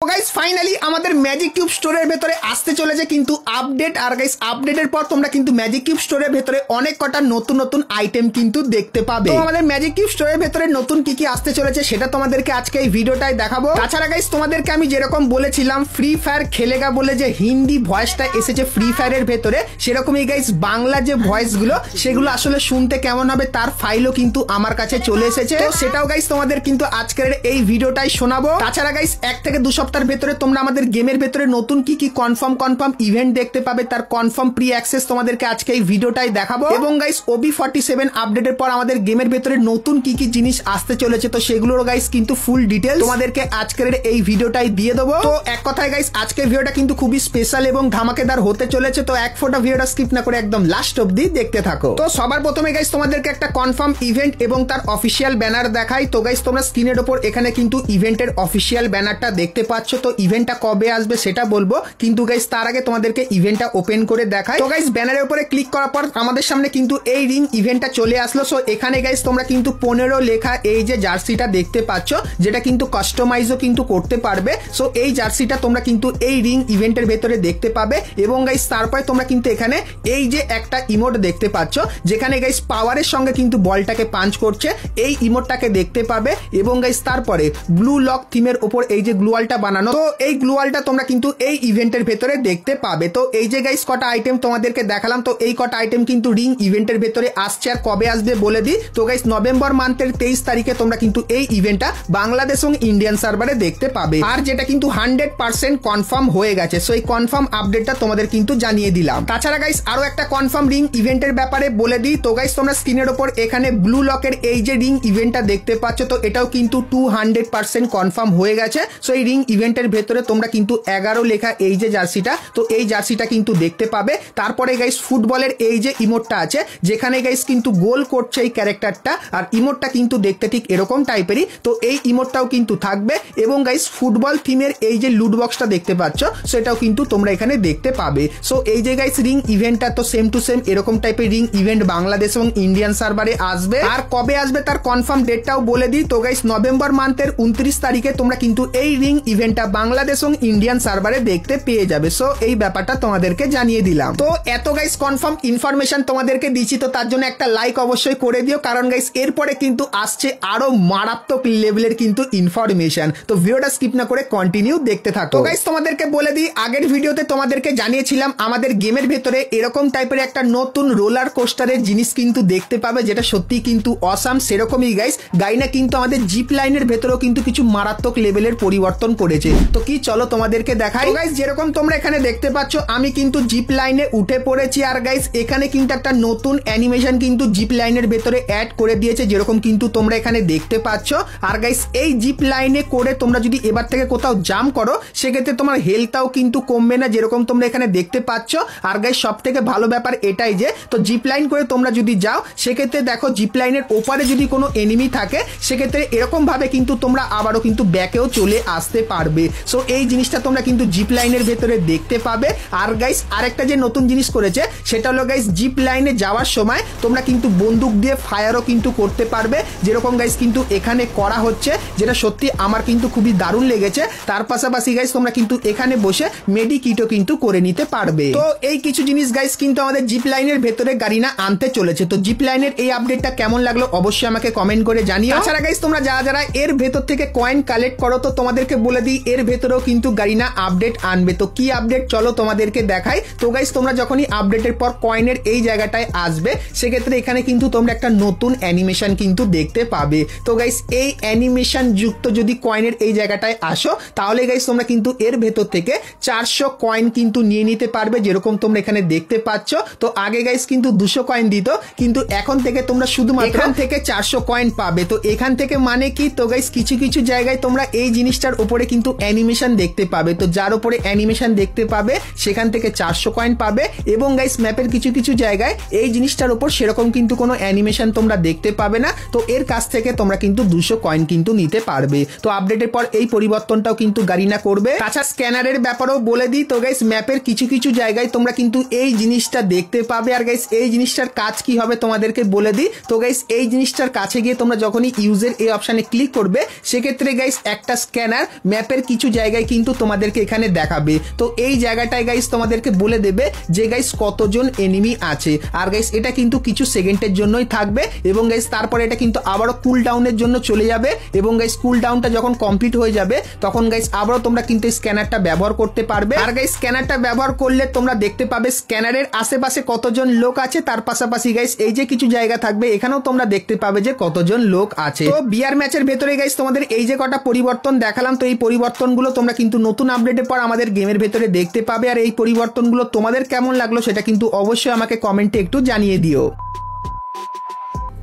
তো guys finally আমাদের magic cube স্টোরের ভেতরে আসতে চলেছে কিন্তু আপডেট। আর গাইস আপডেটের পর তোমরা কিন্তু ম্যাজিক কিউব স্টোরের ভেতরে অনেক কটা নতুন নতুন আইটেম কিন্তু দেখতে পাবে। তো আমাদের ম্যাজিক কিউব স্টোরের ভেতরে নতুন কি কি আসতে চলেছে সেটা তোমাদেরকে আজকে এই ভিডিওটাই দেখাবো। তাছাড়া গাইস তোমাদেরকে আমি যেরকম বলেছিলাম ফ্রি ফায়ার খেলেগা বলে যে হিন্দি ভয়েসটা এসেছে ফ্রি ফায়ারের ভেতরে, সেরকমই গাইস বাংলা যে ভয়েসগুলো সেগুলো আসলে শুনতে কেমন হবে তার ফাইলও কিন্তু আমার কাছে চলে এসেছে। তো সেটাও গাইস তোমাদের কিন্তু আজকের এই ভিডিওটাই শোনাবো। তাছাড়া গাইস 1 থেকে 2 সপ্তাহের ভেতরে তোমরা আমাদের গেমের ভেতরে নতুন কি কি কনফার্ম ইভেন্ট দেখতে পাবে তার কনফার্ম প্রি অ্যাক্সেস তোমাদেরকে আজকে এই ভিডিওটাই দেখাবো। এবং গাইস OB47 আপডেটের পর আমাদের গেমের ভেতরে নতুন কি কি জিনিস আসতে চলেছে তো সেগুলোর গাইস কিন্তু ফুল ডিটেইলস তোমাদেরকে আজকের এই ভিডিওটাই দিয়ে দেবো। তো এক কথায় গাইস আজকের ভিডিওটা কিন্তু খুবই স্পেশাল এবং ধামাকেদার হতে চলেছে। তো এক ফোঁটা ভিডিওটা স্কিপ না করে একদম লাস্ট অবধি দেখতে থাকো। তো সবার প্রথমে গাইস তোমাদেরকে একটা কনফার্ম ইভেন্ট এবং তার অফিসিয়াল ব্যানার দেখাই। তো গাইস তোমরা স্ক্রিনের উপর এখানে কিন্তু ইভেন্টের অফিসিয়াল ব্যানারটা দেখতে পাচ্ছ। তো ইভেন্টটা কবে আসবে সেটা বলবো, কিন্তু গাইস তার আগে তোমাদেরকে ইভেন্টটা ওপেন করে দেখাই। তো গাইস ব্যানারের উপরে ক্লিক করার পর আমাদের সামনে কিন্তু এই রিং ইভেন্টটা চলে আসলো। সো এখানে গাইস তোমরা কিন্তু 15 লেখা এই যে জার্সিটা দেখতে পাচ্ছ যেটা কিন্তু কাস্টমাইজও কিন্তু করতে পারবে। সো এই জার্সিটা তোমরা কিন্তু এই রিং ইভেন্টের ভেতরে দেখতে পাবে। এবং গাইস তারপরে তোমরা কিন্তু এখানে এই যে একটা ইমোট দেখতে পাচ্ছ যেখানে গাইস পাওয়ারের সঙ্গে কিন্তু বলটাকে পাঞ্চ করছে, এই ইমোটটাকে দেখতে পাবে। এবং গাইস তারপরে ব্লু লক থিমের উপর এই যে গ্লুয়ালটা বানানো, তো এই গ্লুয়ালটা তোমরা কিন্তু এই ইভেন্টের ভেতরে দেখতে পাবে। তো এই যে গাইস কটা আইটেম তোমাদেরকে দেখালাম, তো এই কটা আইটেম কিন্তু রিং ইভেন্টের ভেতরে আসছে। আর কবে আসবে বলে দিই, তো গাইস নভেম্বর মান্থের 23 তারিখে তোমরা কিন্তু এই ইভেন্টটা বাংলাদেশ এবং ইন্ডিয়ান সার্ভারে দেখতে পাবে। আর যেটা কিন্তু 100% কনফার্ম হয়ে গেছে। সো এই কনফার্ম আপডেটটা তোমাদের কিন্তু জানিয়ে দিলাম। তাছাড়া গাইস আরো একটা কনফার্ম রিং ইভেন্টের ব্যাপারে বলে দিই। তো গাইস তোমরা স্ক্রিনের উপর এখানে ব্লু লকের এই যে রিং ইভেন্টটা দেখতে পাচ্ছ, তো এটাও কিন্তু 200% কনফার্ম হয়ে গেছে। সো এই রিং ইভেন্টের ভেতরে তোমরা কিন্তু 11 লেখা এই যে জার্সিটা, তো এই জার্সিটা কিন্তু দেখতে পাবে। তারপরে গাইস ফুটবলের এই যে ইমোটটা আছে যেখানে গাইস কিন্তু গোল করছে এই ক্যারেক্টারটা, আর ইমোটটা কিন্তু দেখতে ঠিক এরকম টাইপেরই, তো এই ইমোটটাও কিন্তু থাকবে। এবং গাইস ফুটবল থিমের এই যে লুট বক্সটা দেখতে পাচ্ছ সেটাও কিন্তু তোমরা এখানে দেখতে পাবে। সো এই যে গাইস রিং ইভেন্টটা তো সেম টু সেম এরকম টাইপের রিং ইভেন্ট বাংলাদেশ এবং ইন্ডিয়ান সার্ভারে আসবে। আর কবে আসবে তার কনফার্ম ডেটটাও বলে দিই। তো গাইস নভেম্বর মান্থের 29 তারিখে তোমরা কিন্তু এই রিং ইভেন্টটা বাংলাদেশ এবং ইন্ডিয়ান সার্ভারে দেখতে পেয়ে যাবে। সো এই ব্যাপারটা তোমাদেরকে জানিয়ে দিলাম। তো এত গাইস কনফার্ম ইনফরমেশন তোমাদেরকে দিচ্ছি, তো তার জন্য একটা লাইক অবশ্যই করে দিও, কারণ গাইস এরপরে কিন্তু আসছে আরো মারাত্মক লেভেলের কিন্তু ইনফরমেশন। তো ভিডিওটা স্কিপ না করে কন্টিনিউ দেখতে থাকো। তো গাইস তোমাদেরকে বলে দিই, আগের ভিডিওতে তোমাদেরকে জানিয়েছিলাম আমাদের গেমের ভেতরে এরকম টাইপের একটা নতুন রোলার কোস্টারের জিনিস কিন্তু দেখতে পাবে যেটা সত্যি কিন্তু অসাম। সেরকমই গাইস গাইনা কিন্তু আমাদের জিপ লাইনের ভেতরেও কিন্তু কিছু মারাত্মক লেভেলের পরিবর্তন করেছে। তো কি চলো তোমাদেরকে দেখাই। গাইস যেরকম তোমরা এখানে দেখতে পাচ্ছ আমি কিন্তু জিপ লাইনে উঠে পড়েছি। আর গাইস এখানে কিন্তু একটা নতুন অ্যানিমেশন কিন্তু জিপ লাইনের ভেতরে অ্যাড করে দিয়েছে যেরকম কিন্তু তোমরা এখানে দেখতে পাচ্ছ। আর গাইস এই জিপ লাইনে করে তোমরা যদি এবার থেকে কোথাও জাম্প করো সেক্ষেত্রে তোমার হেলথটাও কিন্তু কমবে না যেরকম তোমরা এখানে দেখতে পাচ্ছ। আর গাইস সব থেকে ভালো ব্যাপার এটাই যে তো জিপ লাইন করে তোমরা যদি যাও সেক্ষেত্রে দেখো জিপ লাইনের ওপারে যদি কোনো এনিমি থাকে সেক্ষেত্রে এরকম ভাবে কিন্তু তোমরা আবারও কিন্তু ব্যাকেও চলে আসতে পারবে। সো এই জিনিসটা তোমরা কিন্তু জিপ লাইনের ভেতরে দেখতে পাবে। আর গাইস আরেকটা যে নতুন জিনিস করেছে সেটা হলো গাইস জিপ লাইনে যাওয়ার সময় তোমরা কিন্তু বন্দুক দিয়ে ফায়ারও কিন্তু করতে পারবে যেরকম গাইস কিন্তু এখানে করা হচ্ছে, যেটা সত্যি আমার কিন্তু খুবই দারুণ লেগেছে। তার পাশাপাশি গাইস তোমরা কিন্তু এখানে বসে মেডিকিটও কিন্তু করে নিতে পারবে। তো এই কিছু জিনিস গাইস কিন্তু আমাদের জিপ লাইনের ভেতরে গারিনা আনতে চলেছে। তো জিপ লাইনের এই আপডেটটা কেমন লাগলো অবশ্যই আমাকে কমেন্ট করে জানিও। তাছাড়া গাইস তোমরা যারা এর ভেতর থেকে কয়েন কালেক্ট করো তো তোমাদেরকে বলে দিই এর ভেতরেও কিন্তু গারিনা আপডেট আনবে। তো কি আপডেট চলো তোমাদেরকে দেখাই। তো গাইস তোমরা যখনই আপডেটের পর কয়েনের এই জায়গাটায় আসবে সেক্ষেত্রে এখানে কিন্তু তোমরা একটা নতুন অ্যানিমেশন কিন্তু দেখতে পাবে। তো গাইস এই অ্যানিমেশন যুক্ত যদি কয়েনের এই জায়গাটায় আসো তাহলে গাইস তোমরা কিন্তু এর ভেতর থেকে 400 কয়েন কিন্তু নিয়ে নিতে পারবে যেরকম তোমরা এখানে দেখতে পাচ্ছ। তো আগে গাইস কিন্তু 200 কয়েন দিত, কিন্তু এখন থেকে তোমরা শুধুমাত্র এখান থেকে 400 কয়েন পাবে। তো এখান থেকে মানে কি, তো গাইস কিছু কিছু জায়গায় তোমরা এই জিনিসটার উপরে কিন্তু অ্যানিমেশন দেখতে পাবে। তো যার উপরে অ্যানিমেশন দেখতে পাবে সেখান থেকে 400 কয়েন পাবে। এবং গাইস ম্যাপের কিছু কিছু জায়গায় এই জিনিসটার উপর সেরকম কিন্তু কোনো অ্যানিমেশন তোমরা দেখতে পাবে না। তো এর কাছ থেকে তোমরা কিন্তু 200 কয়েন কিন্তু নিতে পারবে। তো আপডেটের পর এই পরিবর্তনটাও কিন্তু গারিনা করবে। তাছাড়া স্ক্যানারের ব্যাপারেও বলে দিই, তো গাইস ম্যাপের কিছু কিছু জায়গায় তোমরা কিন্তু এই জিনিসটা দেখতে পাবে। আর গাইস এই জিনিসটার কাজ কি হবে তোমাদেরকে বলে দিই। তো গাইস এই জিনিসটার কাছে গিয়ে তোমরা যখনই ইউজের এই অপশানে ক্লিক করবে সেক্ষেত্রে গাইস একটা স্ক্যানার ম্যাপের ম্যাপের কিছু জায়গায় কিন্তু তোমাদেরকে এখানে দেখাবে। তো এই জায়গাটায় গাইস তোমাদেরকে বলে দেবে যে গাইস কতজন এনিমি আছে। আর গাইস এটা কিন্তু কিছু সেকেন্ডের জন্যই থাকবে এবং গাইস তারপরে এটা কিন্তু আবারও কুল ডাউনের জন্য চলে যাবে এবং গাইস কুল ডাউনটা যখন কমপ্লিট হয়ে যাবে তখন গাইস আবারও তোমরা কিন্তু স্ক্যানারটা ব্যবহার করতে পারবে। আর গাইস স্ক্যানারটা ব্যবহার করলে তোমরা দেখতে পাবে স্ক্যানারের আশেপাশে কতজন লোক আছে, তার পাশাপাশি গাইস এই যে কিছু জায়গা থাকবে এখানেও তোমরা দেখতে পাবে যে কতজন লোক আছে। তো বিআর ম্যাচের ভেতরে গাইস তোমাদের এই যে কটা পরিবর্তন দেখালাম, তো এই পরিবর্তনগুলো তোমরা কিন্তু নতুন আপডেটের পর আমাদের গেমের ভেতরে দেখতে পাবে। আর এই পরিবর্তনগুলো তোমাদের কেমন লাগলো সেটা কিন্তু অবশ্যই আমাকে কমেন্টে একটু জানিয়ে দিও।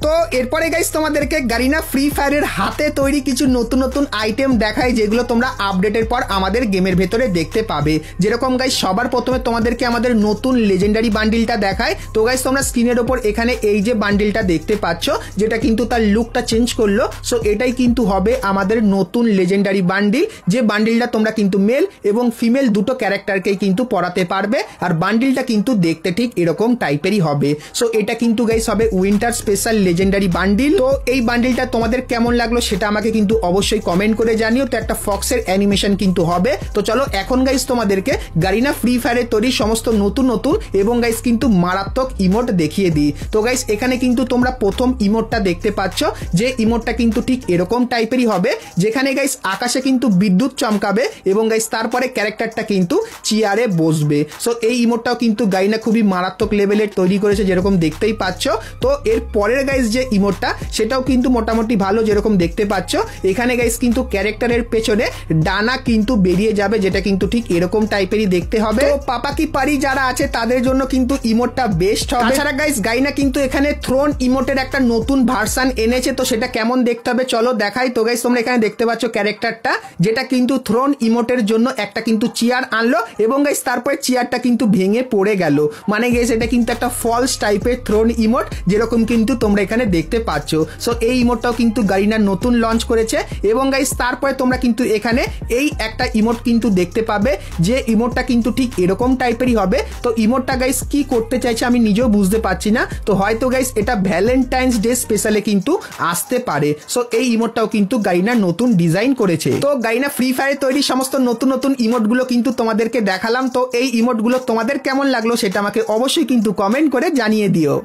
তো এরপরে গাইস তোমাদেরকে গারিনা ফ্রি ফায়ারের হাতে তৈরি কিছু নতুন নতুন আইটেম দেখায় যেগুলো তোমরা আপডেটের পর আমাদের গেমের ভেতরে দেখতে পাবে। যেরকম গাইস সবার প্রথমে তোমাদেরকে আমাদের নতুন লেজেন্ডারি বান্ডিলটা দেখায়। তো গাইস তোমরা স্ক্রিনের ওপর এখানে এই যে বান্ডিলটা দেখতে পাচ্ছ যেটা কিন্তু তার লুকটা চেঞ্জ করলো, সো এটাই কিন্তু হবে আমাদের নতুন লেজেন্ডারি বান্ডিল। যে বান্ডিলটা তোমরা কিন্তু মেল এবং ফিমেল দুটো ক্যারেক্টারকেই কিন্তু পরাতে পারবে। আর বান্ডিলটা কিন্তু দেখতে ঠিক এরকম টাইপেরই হবে। সো এটা কিন্তু গাইস হবে উইন্টার স্পেশাল লেজেন্ডারি বান্ডিল। তো এই বান্ডিলটা তোমাদের কেমন লাগলো সেটা আমাকে কিন্তু অবশ্যই কমেন্ট করে জানিও। তো একটা ফক্সের অ্যানিমেশন কিন্তু হবে। তো চলো এখন গাইস তোমাদেরকে গারিনা ফ্রি ফায়ারের তৈরি সমস্ত নতুন নতুন এবং গাইস কিন্তু মারাত্মক ইমোট দেখিয়ে দিই। তো গাইস এখানে কিন্তু তোমরা প্রথম ইমোটটা দেখতে পাচ্ছ, যে ইমোটটা কিন্তু ঠিক এরকম টাইপেরই হবে, যেখানে গাইস আকাশে কিন্তু বিদ্যুৎ চমকাবে এবং গাইস তারপরে ক্যারেক্টারটা কিন্তু চেয়ারে বসবে। সো এই ইমোটটাও কিন্তু গারিনা খুবই মারাত্মক লেভেলের তৈরি করেছে, যেরকম দেখতেই পাচ্ছ। তো এর পরের গাইস যে ইমোটটা সেটাও কিন্তু মোটামুটি ভালো, যেরকম দেখতে পাচ্ছ এখানে গাইস কিন্তু ক্যারেক্টারের পেছনে ডানা কিন্তু বেরিয়ে যাবে, যেটা কিন্তু ঠিক এরকম টাইপেরই দেখতে হবে। তো পাপা কি পারি যারা আছে তাদের জন্য কিন্তু ইমোটটা বেস্ট হবে। তাছাড়া গাইস গাইনা কিন্তু এখানে থ্রোন ইমোটের একটা নতুন ভার্সন এনেছে, তো সেটা কেমন দেখতে হবে চলো দেখাই। তো গাইস তোমরা এখানে দেখতে পাচ্ছ ক্যারেক্টারটা, যেটা কিন্তু থ্রোন ইমোটের জন্য একটা কিন্তু চেয়ার আনলো এবং গাইস তারপরে চেয়ারটা কিন্তু ভেঙে পড়ে গেল। মানে গাইস এটা কিন্তু একটা ফলস টাইপের থ্রোন ইমোট, যেরকম কিন্তু তোমরা এখানে দেখতে পাচ্ছ। সো এই ইমোটটাও কিন্তু গারিনা নতুন লঞ্চ করেছে এবং গাইস তারপরে তোমরা কিন্তু এখানে এই একটা ইমোট কিন্তু দেখতে পাবে, যে ইমোটটা কিন্তু ঠিক এরকম টাইপেরই হবে। তো ইমোটটা গাইস কি করতে চাইছে আমি নিজেও বুঝতে পারছি না। তো হয়তো গাইস এটা ভ্যালেন্টাইন্স ডে স্পেশালে কিন্তু আসতে পারে। সো এই ইমোটটাও কিন্তু গারিনা নতুন ডিজাইন করেছে। তো গারিনা ফ্রি ফায়ারে তৈরি সমস্ত নতুন নতুন ইমোটগুলো কিন্তু তোমাদেরকে দেখালাম। তো এই ইমোটগুলো তোমাদের কেমন লাগলো সেটা আমাকে অবশ্যই কিন্তু কমেন্ট করে জানিয়ে দিও।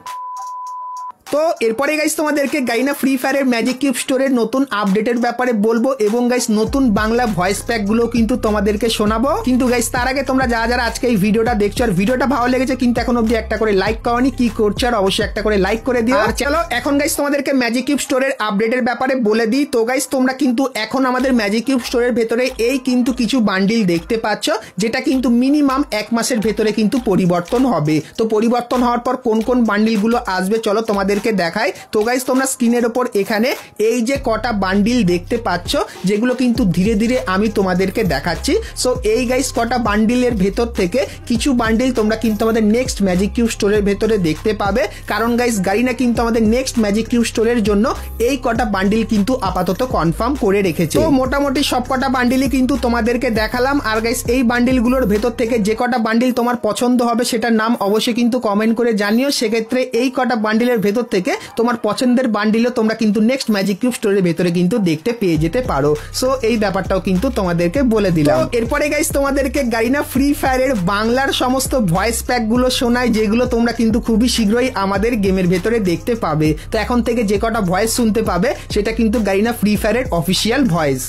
তো এরপরে গাইস তোমাদেরকে গারিনা ফ্রি ফায়ারের ম্যাজিক কিউব স্টোরের নতুন আপডেটের ব্যাপারে বলবো এবং গাইস নতুন বাংলা ভয়েস প্যাক গুলো কিন্তু তোমাদেরকে শোনাবো। কিন্তু গাইস তার আগে তোমরা যারা যারা আজকে এই ভিডিওটা দেখছো আর ভিডিওটা ভালো লেগেছে কিন্তু এখন অবধি একটা করে লাইক করনি, কি করছো আর অবশ্যই একটা করে লাইক করে দিও। আর চলো এখন গাইস তোমাদেরকে ম্যাজিক কিউব স্টোরের আপডেটের ব্যাপারে বলে দিই। তো গাইস তোমরা কিন্তু এখন আমাদের ম্যাজিক কিউব স্টোরের ভেতরে এই কিন্তু কিছু বান্ডিল দেখতে পাচ্ছ, যেটা কিন্তু মিনিমাম 1 মাসের ভেতরে কিন্তু পরিবর্তন হবে। তো পরিবর্তন হওয়ার পর কোন কোন বান্ডিল গুলো আসবে চলো তোমাদের দেখাই। তো গাইস তোমরা স্ক্রিনের উপর এখানে এই যে কটা বান্ডিল দেখতে পাচ্ছ, যেগুলো কিন্তু ধীরে ধীরে আমি তোমাদেরকে দেখাচ্ছি। সো এই গাইস কটা বান্ডিলের ভেতর থেকে কিছু বান্ডিল তোমরা কিন্তু আমাদের নেক্সট ম্যাজিক কিউব স্টোরের ভেতরে দেখতে পাবে, কারণ গাইস গারিনা কিন্তু আমাদের নেক্সট ম্যাজিক কিউব স্টোরের জন্য এই কটা বান্ডিল কিন্তু আপাতত কনফার্ম করে রেখেছে। তো মোটামুটি সব কটা বান্ডিলই কিন্তু তোমাদেরকে দেখালাম। আর গাইস এই বান্ডিলগুলোর ভেতর থেকে যে কটা বান্ডিল তোমার পছন্দ হবে সেটার নাম অবশ্যই কিন্তু কমেন্ট করে জানিও। সেক্ষেত্রে এই কটা বান্ডিলের ভেতর থেকে তোমার পছন্দের বান্ডিলও তোমরা কিন্তু নেক্সট ম্যাজিক কিউব স্টোরের ভেতরে কিন্তু দেখতে পেয়ে যেতে পারো। সো এই ব্যাপারটাও কিন্তু তোমাদেরকে বলে দিলাম। এরপরে গাইস তোমাদেরকে গারিনা ফ্রি ফায়ারের বাংলার সমস্ত ভয়েস প্যাক গুলো শোনায়, যেগুলো তোমরা কিন্তু খুবই শীঘ্রই আমাদের গেমের ভেতরে দেখতে পাবে। তো এখন থেকে যে কটা ভয়েস শুনতে পাবে সেটা কিন্তু গারিনা ফ্রি ফায়ারের অফিসিয়াল ভয়েস।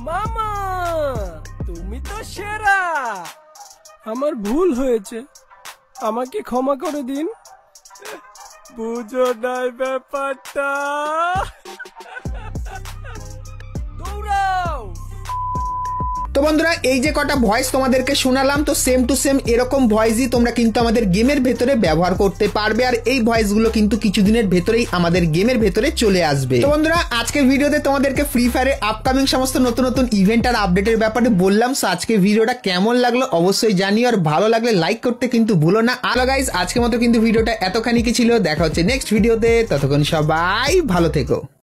মামা তুমি তো সেরা, আমার ভুল হয়েছে, আমাকে ক্ষমা করে দিন। বুঝো নাই ব্যাপারটা, দৌড়াও। তো বন্ধুরা এই যে কটা ভয়েস তোমাদেরকে শোনালাম, তো সেম টু সেম এরকম ভয়েসই তোমরা কিন্তু আমাদের গেমের ভেতরে ব্যবহার করতে পারবে। আর এই ভয়েসগুলো কিন্তু কিছুদিনের ভেতরেই আমাদের গেমের ভেতরে চলে আসবে। তো বন্ধুরা আজকের ভিডিওতে তোমাদেরকে ফ্রি ফায়ারে আপকামিং সমস্ত নতুন নতুন ইভেন্ট আর আপডেটের ব্যাপারে বললাম। সো আজকের ভিডিওটা কেমন লাগলো অবশ্যই জানিও, আর ভালো লাগলে লাইক করতে কিন্তু ভুলো না। আর গাইস আজকের মতো কিন্তু ভিডিওটা এতখানি কি ছিল, দেখা হচ্ছে নেক্সট ভিডিওতে, ততক্ষণ সবাই ভালো থেকো।